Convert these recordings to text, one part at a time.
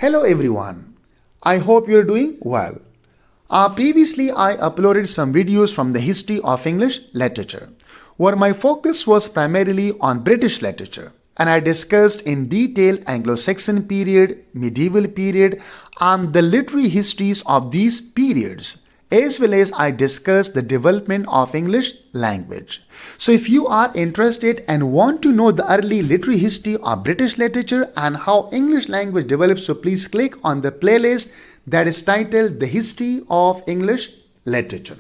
Hello everyone. I hope you're doing well. Previously, I uploaded some videos from the history of English literature, where my focus was primarily on British literature, and I discussed in detail Anglo-Saxon period, medieval period, and the literary histories of these periods, as well as I discussed the development of English language. So if you are interested and want to know the early literary history of British literature and how English language developed, so please click on the playlist that is titled The History of English Literature.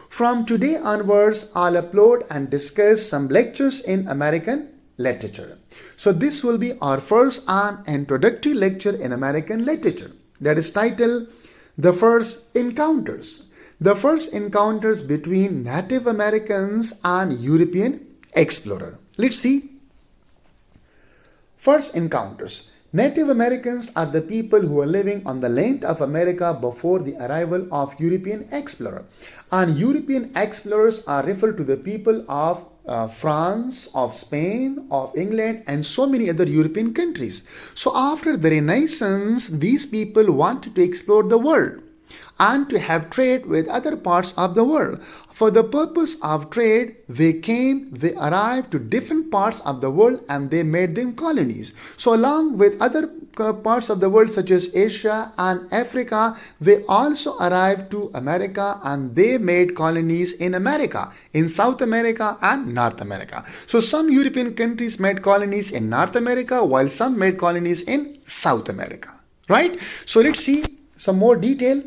From today onwards, I'll upload and discuss some lectures in American literature. So this will be our first and introductory lecture in American literature that is titled The First Encounters. The first encounters between Native Americans and European explorer. Let's see. First encounters. Native Americans are the people who were living on the land of America before the arrival of European explorer. And European explorers are referred to the people of France, of Spain, of England, and so many other European countries. So after the Renaissance, these people wanted to explore the world and to have trade with other parts of the world. For the purpose of trade, they arrived to different parts of the world and they made them colonies. So along with other parts of the world such as Asia and Africa, they also arrived to America and they made colonies in America, in South America and North America. So some European countries made colonies in North America while some made colonies in South America, right? So let's see some more detail.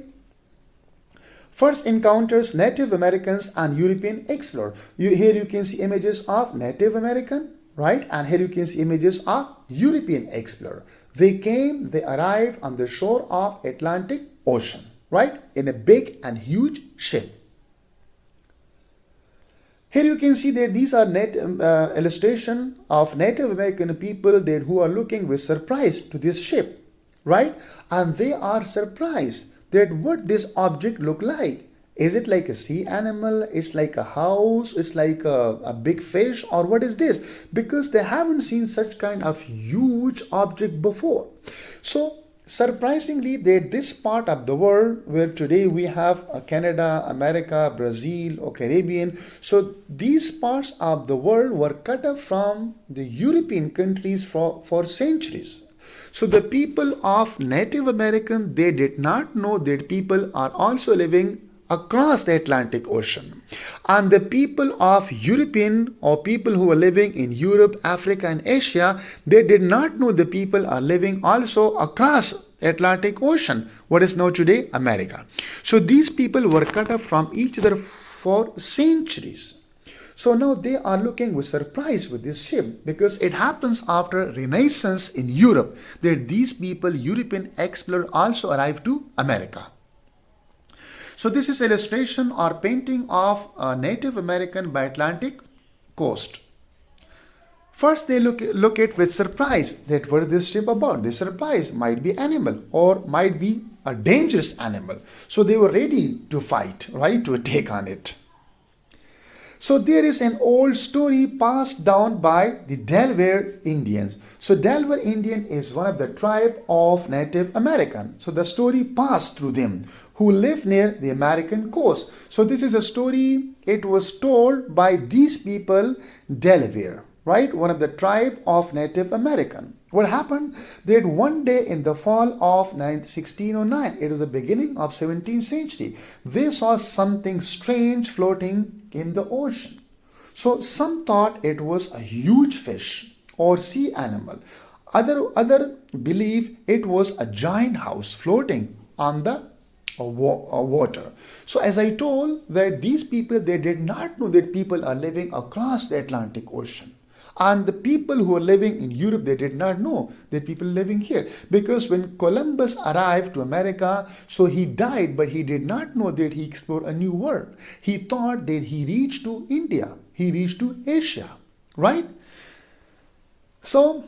First encounters Native Americans and European explorer. Here you can see images of Native American, right? And here you can see images of European explorer. They arrived on the shore of Atlantic Ocean, right? In a big and huge ship. Here you can see that these are illustration of Native American people who are looking with surprise to this ship, right? And they are surprised that what this object look like. Is it like a sea animal? It's like a house? It's like a big fish? Or what is this? Because they haven't seen such kind of huge object before. So surprisingly, that this part of the world where today we have Canada, America, Brazil, or Caribbean. So these parts of the world were cut off from the European countries for centuries. So the people of Native American, they did not know that people are also living across the Atlantic Ocean. And the people of European or people who were living in Europe, Africa and Asia, they did not know the people are living also across Atlantic Ocean, what is now today America. So these people were cut off from each other for centuries. So now they are looking with surprise with this ship because it happens after Renaissance in Europe that these people, European explorers, also arrived to America. So this is illustration or painting of a Native American by Atlantic coast. First they look at with surprise that what is this ship about? This surprise might be animal or might be a dangerous animal. So they were ready to fight, right, to take on it. So there is an old story passed down by the Delaware Indians. So Delaware Indian is one of the tribe of Native American. So the story passed through them who live near the American coast. So this is a story, it was told by these people, Delaware, right? One of the tribe of Native American. What happened? That one day in the fall of 1609, it was the beginning of 17th century, they saw something strange floating in the ocean. So some thought it was a huge fish or sea animal. Other believe it was a giant house floating on the water. So as I told that these people, they did not know that people are living across the Atlantic Ocean. And the people who are living in Europe, they did not know that people living here. Because when Columbus arrived to America, so he died, but he did not know that he explored a new world. He thought that he reached to India, he reached to Asia, right? So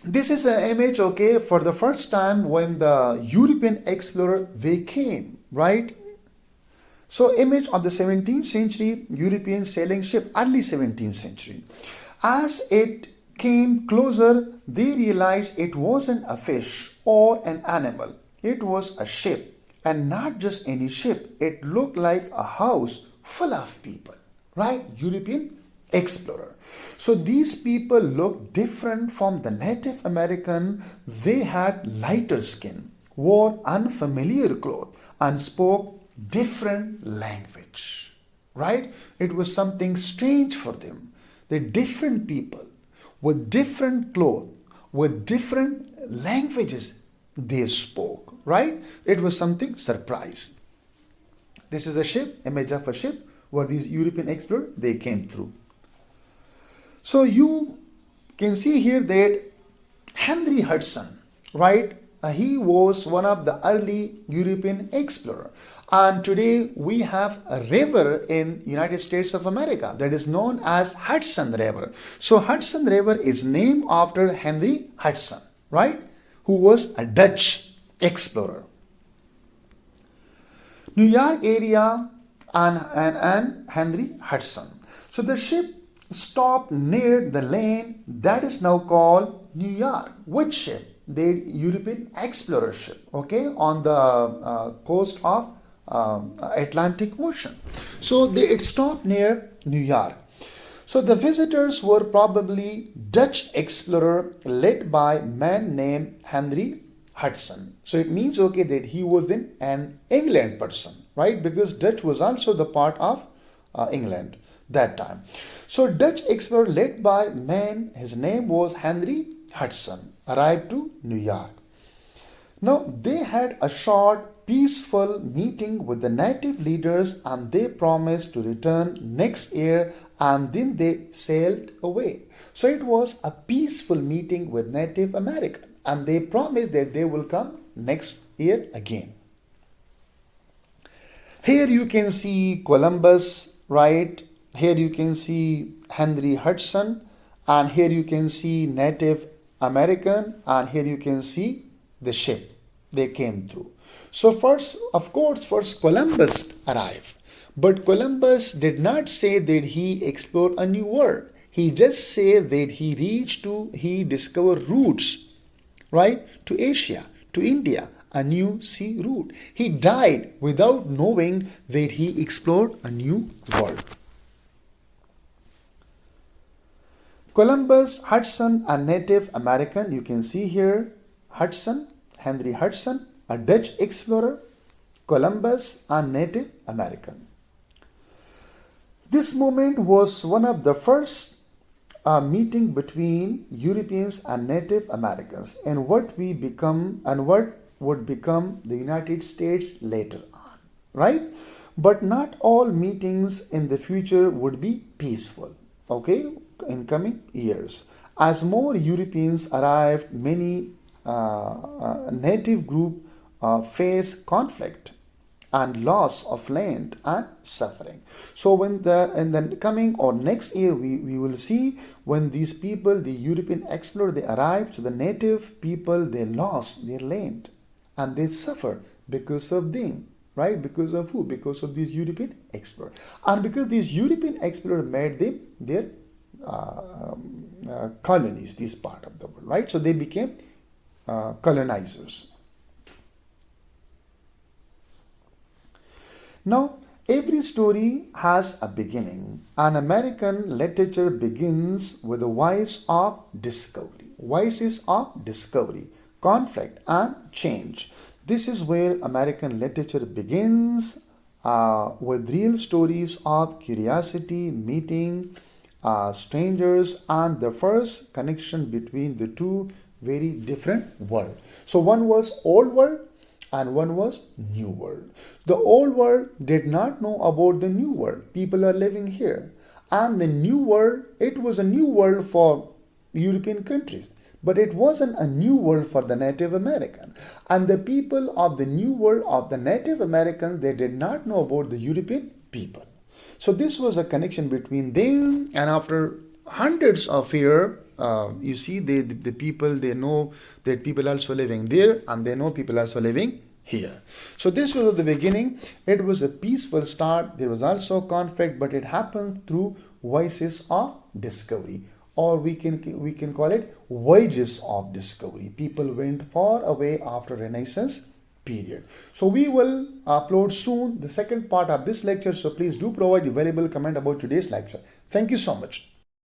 this is an image, okay, for the first time when the European explorer, they came, right? So image of the 17th century European sailing ship, early 17th century. As it came closer, they realized it wasn't a fish or an animal. It was a ship, and not just any ship. It looked like a house full of people, right? European explorer. So these people looked different from the Native American. They had lighter skin, wore unfamiliar clothes, and spoke different language, right? It was something strange for them. They're different people with different clothes, with different languages they spoke, right? It was something surprising. This is a ship, image of a ship where these European explorers they came through. So you can see here that Henry Hudson, right? He was one of the early European explorer. And today we have a river in United States of America that is known as Hudson River. So Hudson River is named after Henry Hudson, right? Who was a Dutch explorer. New York area and Henry Hudson. So the ship stopped near the land that is now called New York. Which ship? The European explorer ship, okay, on the coast of Atlantic Ocean. So it stopped near New York. So the visitors were probably Dutch explorer led by a man named Henry Hudson. So it means, okay, that he was an England person, right? Because Dutch was also the part of England that time. So Dutch explorer led by man, his name was Henry Hudson, arrived to New York. Now they had a short, peaceful meeting with the native leaders and they promised to return next year and then they sailed away. So it was a peaceful meeting with Native American and they promised that they will come next year again. Here you can see Columbus, right? Here you can see Henry Hudson and here you can see Native American and here you can see the ship they came through. So first, of course, first Columbus arrived. But Columbus did not say that he explored a new world. He just said that he discovered routes, right, to Asia, to India, a new sea route. He died without knowing that he explored a new world. Columbus, Hudson, a Native American. You can see here Hudson, Henry Hudson, a Dutch explorer. Columbus, a Native American. This moment was one of the first meeting between Europeans and Native Americans and what would become the United States later on, right? But not all meetings in the future would be peaceful, okay, in coming years. As more Europeans arrived, many native group face conflict and loss of land and suffering. So in the coming or next year we will see when these people, the European explorer, they arrived, so the native people, they lost their land and they suffer because of them, right? Because of who? Because of these European explorers. And because these European explorers made them their colonies, this part of the world, right? So they became colonizers. Now, every story has a beginning. And American literature begins with the voice of discovery. Voices of discovery, conflict, and change. This is where American literature begins with real stories of curiosity, meeting strangers, and the first connection between the two very different worlds. So one was old world and one was new world. The old world did not know about the new world. People are living here. And the new world, it was a new world for European countries. But it wasn't a new world for the Native American. And the people of the new world of the Native Americans, they did not know about the European people. So this was a connection between them, and after hundreds of years, you see the people, they know that people also living there and they know people also living here. So this was the beginning. It was a peaceful start. There was also conflict, but it happened through voices of discovery. or we can call it voyages of discovery. People went far away after Renaissance period. So we will upload soon the second part of this lecture. So please do provide a valuable comment about today's lecture. Thank you so much.